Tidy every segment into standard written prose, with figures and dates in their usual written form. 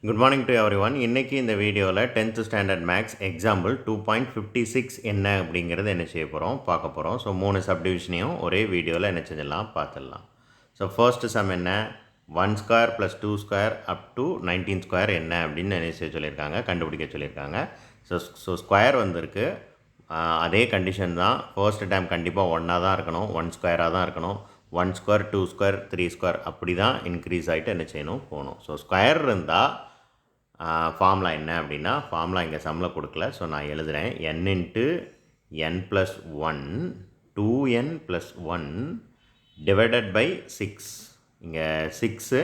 Good morning to everyone. இன்றைக்கி இந்த வீடியோவில் 10th ஸ்டாண்டர்ட் மேக்ஸ் எக்ஸாம்பிள் 2.56 என்ன அப்படிங்கிறது என்ன செய்ய போகிறோம் பார்க்க போகிறோம். ஸோ 3 சப்டிவிஷனையும் ஒரே வீடியோவில் என்ன செஞ்சிடலாம் பார்த்துடலாம். ஸோ ஃபர்ஸ்ட் சம் என்ன, 1 square plus 2 square up to 19 square என்ன அப்படின்னு என்ன செய்ய சொல்லியிருக்காங்க, கண்டுபிடிக்க சொல்லியிருக்காங்க. ஸோ ஸ்கொயர் வந்திருக்கு, அதே கண்டிஷன் தான். ஃபர்ஸ்ட் டைம் கண்டிப்பாக ஒன்றா தான் இருக்கணும், 1 ஸ்கொயராக தான் இருக்கணும். 1 ஸ்கொயர் 2 ஸ்கொயர் 3 ஸ்கொயர் அப்படி தான் இன்க்ரீஸ் ஆகிட்டு என்ன செய்யணும் போகணும். ஸோ ஸ்கொயர் இருந்தால் ஃபார்முலா என்ன அப்படின்னா, ஃபார்முலா இங்கே சம்மில் கொடுக்கல, ஸோ நான் எழுதுகிறேன். n into n plus 1 2n plus 1 divided by 6. இங்கே 6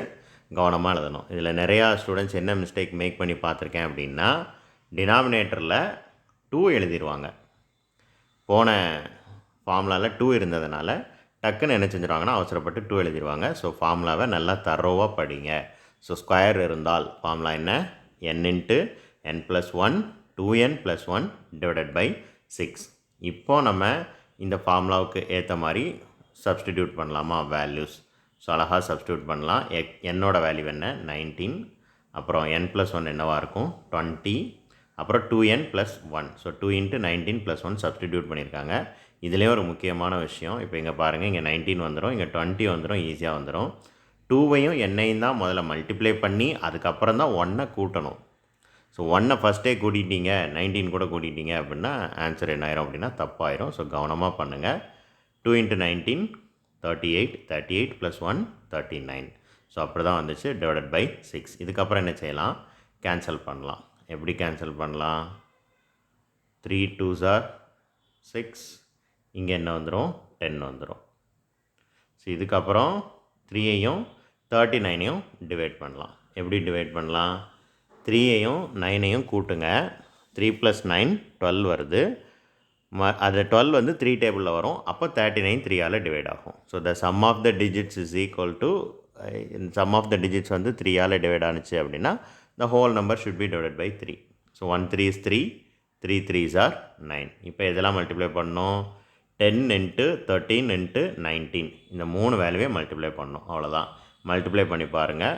கவனமாக எழுதணும். இதில் நிறையா ஸ்டூடெண்ட்ஸ் என்ன மிஸ்டேக் மேக் பண்ணி பார்த்துருக்கேன் அப்படின்னா, டினாமினேட்டரில் 2 எழுதிடுவாங்க. போன ஃபார்முலாவில் 2 இருந்ததுனால டக்குன்னு என்ன செஞ்சுருவாங்கன்னா அவசரப்பட்டு 2 எழுதிடுவாங்க. ஸோ ஃபார்முலாவை நல்லா தரோவாக படிங்க. ஸோ ஸ்கொயர் இருந்தால் ஃபார்முலா என்ன, n into n plus 1 2n plus 1 divided by 6. இப்போது நம்ம இந்த ஃபார்முலாவுக்கு ஏற்ற மாதிரி சப்ஸ்டிடியூட் பண்ணலாமா வேல்யூஸ். ஸோ அழகாக சப்ஸ்டிடியூட் பண்ணலாம். என்னோட வேல்யூ என்ன 19, அப்புறம் n ப்ளஸ் 1 என்னவாக இருக்கும் 20, அப்புறம் 2n plus 1. So 2 into 19 plus 1 substitute பண்ணியிருக்காங்க. இதுலேயே ஒரு முக்கியமான விஷயம், இப்போ இங்கே பாருங்கள், இங்கே 19 வந்துடும், இங்கே 20 வந்துடும், ஈஸியாக வந்துடும். 2வையும் என்னையும் தான் முதல்ல மல்டிப்ளை பண்ணி அதுக்கப்புறம் தான் 1 கூட்டணும். ஸோ 1 ஃபஸ்ட்டே கூட்டிட்டீங்க, 19 கூட கூட்டிட்டீங்க அப்படின்னா ஆன்சர் என்ன ஆயிரும் அப்படின்னா தப்பாயிரும். ஸோ கவனமாக பண்ணுங்கள். 2 இன்ட்டு 19 38, 38 ப்ளஸ் 1 39. ஸோ அப்படி தான் வந்துச்சு, டிவைடட் பை 6. இதுக்கப்புறம் என்ன செய்யலாம், கேன்சல் பண்ணலாம். எப்படி கேன்சல் பண்ணலாம், 3 2s are 6, இங்கே என்ன வந்துடும் 10 வந்துடும். ஸோ இதுக்கப்புறம் 3ஐயும் 39ஐயும் டிவைட் பண்ணலாம். எப்படி டிவைட் பண்ணலாம், 3ஐயும் 9ஐயும் கூட்டுங்க. 3 ப்ளஸ் 9 12 வருது. அது 12 வந்து 3 டேபிளில் வரும். அப்போ 39 3ஆல் டிவைட் ஆகும். So the sum of the digits is equal to, sum of the digits வந்து 3ஆல் டிவைட் ஆனிச்சு அப்படின்னா the whole number should be divide by 3. So 1 3 is 3, 3 3s are 9. இப்போ இதெல்லாம் மல்டிப்ளை பண்ணணும். 10 இன்ட்டு 13 இன்ட்டு 19 இந்த 3 வேல்யூவே மல்டிப்ளை பண்ணணும். அவ்வளோதான். மல்டிப்ளை பண்ணி பாருங்கள்,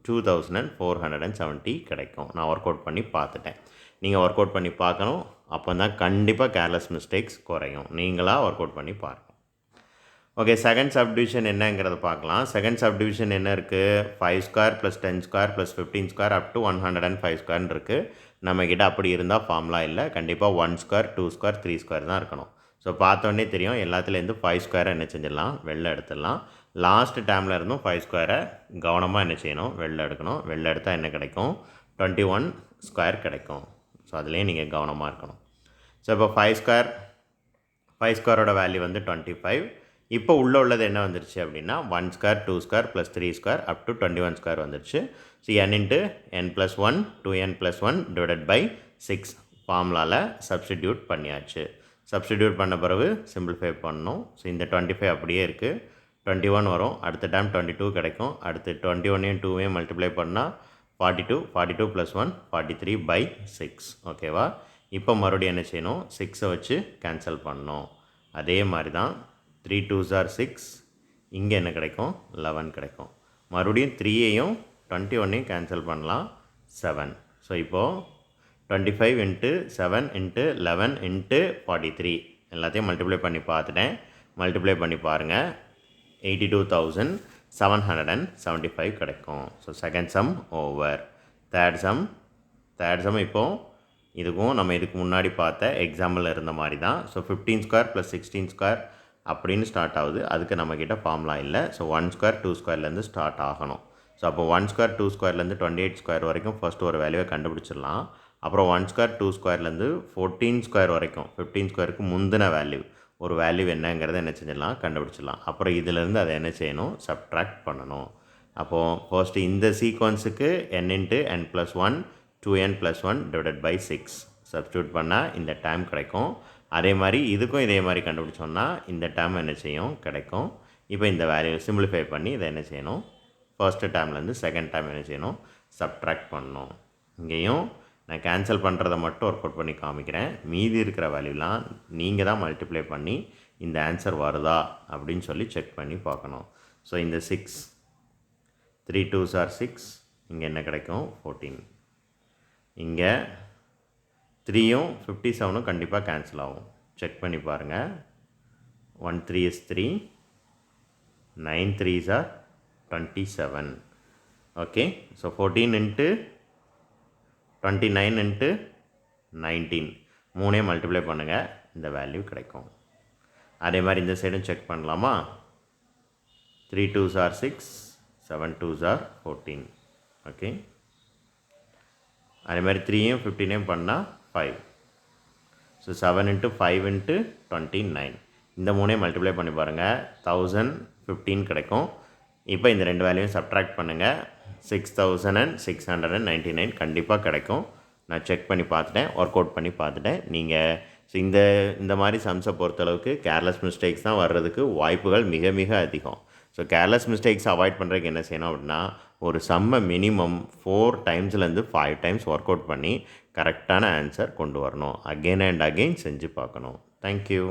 2470 கிடைக்கும். நான் ஒர்க் அவுட் பண்ணி பார்த்துட்டேன். நீங்கள் ஒர்க் அவுட் பண்ணி பார்க்கணும். அப்போ தான் கண்டிப்பாக கேர்லெஸ் மிஸ்டேக்ஸ் குறையும். நீங்களாக ஒர்க் அவுட் பண்ணி பாருங்கள். ஓகே, செகண்ட் சப்டிவிஷன் என்னங்கிறத பார்க்கலாம். செகண்ட் சப்டிவிஷன் என்ன இருக்குது, 5 square plus 10 square plus 15 square up to 105 ஸ்கொயர்னு இருக்குது. நம்மக்கிட்ட அப்படி இருந்தால் ஃபார்முலா இல்லை, கண்டிப்பாக 1 ஸ்கொயர் 2 ஸ்கொயர் 3 ஸ்கொயர் தான் இருக்கணும். ஸோ பார்த்தோன்னே தெரியும், எல்லாத்துலேருந்து 5 ஸ்கொயரை என்ன செஞ்சிடலாம், வெளில எடுத்துடலாம். லாஸ்ட் டைமில் இருந்தும் 5 ஸ்கொயரை கவனமாக என்ன செய்யணும், வெளில எடுக்கணும். வெளில எடுத்தால் என்ன கிடைக்கும், 21 ஸ்கொயர் கிடைக்கும். ஸோ அதுலேயே நீங்கள் கவனமாக இருக்கணும். ஸோ இப்போ 5 ஸ்கொயரோட வேல்யூ வந்து 25. இப்போ உள்ளது என்ன வந்துருச்சு அப்படின்னா 1 square 2 square plus 3 square up to 21 square வந்துருச்சு. So n into n plus 1 2n plus 1 divided by 6 ஃபார்முலாவில் சப்ஸ்டிடியூட் பண்ணியாச்சு. சப்ஸ்டிடியூட் பண்ண பிறகு சிம்பிளிஃபை பண்ணணும். ஸோ இந்த 25 அப்படியே இருக்குது, 21 வரும். அடுத்த டைம் 22 கிடைக்கும். அடுத்து 21ஐயும் 2ஐயும் மல்டிப்ளை பண்ணால் 42, 42 ப்ளஸ் 1 43 பை 6. ஓகேவா. இப்போ மறுபடியும் என்ன செய்யணும், 6ஐ வச்சு கேன்சல் பண்ணணும். அதே மாதிரி தான் 3 2s are 6, இங்கே என்ன கிடைக்கும் 11 கிடைக்கும். மறுபடியும் 3ஐயும் 21ஐயும் கேன்சல் பண்ணலாம், 7. ஸோ இப்போது 25 இன்ட்டு 7 இன்ட்டு 11 இன்ட்டு 43 எல்லாத்தையும் மல்டிப்ளை பண்ணி பார்த்துட்டேன். மல்டிப்ளை பண்ணி பாருங்கள், 82,775 கிடைக்கும். So second sum over. Third sum இப்போது இதுக்கும் நம்ம இதுக்கு முன்னாடி பார்த்த எக்ஸாம்பிளில் இருந்த மாதிரி தான். ஸோ 15 ஸ்கொயர் ப்ளஸ் 16 ஸ்கொயர் அப்படின்னு ஸ்டார்ட் ஆகுது. அதுக்கு நம்மக்கிட்ட ஃபார்முலா இல்லை. ஸோ 1 ஸ்கொயர் 2 ஸ்கொயர்லேருந்து ஸ்டார்ட் ஆகணும். ஸோ அப்போ 1 ஸ்கொயர் 2 ஸ்கொயர்லேருந்து 28 ஸ்கொயர் வரைக்கும் ஃபஸ்ட்டு ஒரு வேல்யூவை கண்டுபிடிச்சிடலாம். அப்புறம் 1 ஸ்கொயர் 2 ஸ்கொயர்லேருந்து 14 ஸ்கொயர் வரைக்கும் 15 ஸ்கொயருக்கு முந்தின வேல்யூ ஒரு வேல்யூ என்னங்கிறத என்ன செஞ்சிடலாம், கண்டுபிடிச்சிடலாம். அப்புறம் இதிலேருந்து அதை என்ன செய்யணும், சப்ட்ராக்ட் பண்ணணும். அப்போது ஃபர்ஸ்ட்டு இந்த சீக்வன்ஸுக்கு n into n plus 1 2n plus 1 divided by 6 substitute பண்ணால் இந்த டைம் கிடைக்கும். அதே மாதிரி இதுக்கும் இதே மாதிரி கண்டுபிடிச்சோன்னா இந்த டைம் என்ன செய்யும் கிடைக்கும். இப்போ இந்த வேல்யூ சிம்பிளிஃபை பண்ணி இதை என்ன செய்யணும், ஃபர்ஸ்ட்டு டைம்லேருந்து செகண்ட் டைம் என்ன செய்யணும், சப்ட்ராக்ட் பண்ணணும். இங்கேயும் நான் கேன்சல் பண்ணுறதை மட்டும் ஒர்க் அவுட் பண்ணி காமிக்கிறேன். மீதி இருக்கிற வேல்யூலாம் நீங்கள் தான் மல்டிப்ளை பண்ணி இந்த ஆன்சர் வருதா அப்படின்னு சொல்லி செக் பண்ணி பார்க்கணும். ஸோ இந்த 6 3 2s are 6, இங்கே என்ன கிடைக்கும் 14. இங்கே 3யும் 57ம் கண்டிப்பாக கேன்சல் ஆகும். செக் பண்ணி பாருங்கள். 1 3 is 3, 9 3s are 27. Okay, so 14 into 29 into 19 மூணே மல்டிப்ளை பண்ணுங்கள், இந்த வேல்யூ கிடைக்கும். அதே மாதிரி இந்த சைடும் செக் பண்ணலாமா? 3 2s are 6, 7 2s are 14. Okay, அதே மாதிரி 3யும் 15யும் பண்ணால் 5. ஸோ 7 into 5 into 29 இந்த மூணே மல்டிப்ளை பண்ணி பாருங்கள், 1015 கிடைக்கும். இப்போ இந்த ரெண்டு வேல்யூவும் சப்ட்ராக்ட் பண்ணுங்கள், 6699 கண்டிப்பாக கிடைக்கும். நான் செக் பண்ணி பார்த்துட்டேன், ஒர்க் அவுட் பண்ணி பார்த்துட்டேன். நீங்கள் இந்த மாதிரி சம்ஸை பொறுத்தளவுக்கு கேர்லெஸ் மிஸ்டேக்ஸ் தான் வர்றதுக்கு வாய்ப்புகள் மிக மிக அதிகம். ஸோ கேர்லெஸ் மிஸ்டேக்ஸ் அவாய்ட் பண்ணுறதுக்கு என்ன செய்யணும் அப்படின்னா, ஒரு சம்மை மினிமம் 4 டைம்ஸ்லேருந்து 5 டைம்ஸ் ஒர்க் அவுட் பண்ணி கரெக்டான ஆன்சர் கொண்டு வரணும். அகெயின் அண்ட் அகெயின் செஞ்சு பார்க்கணும். தேங்க்யூ.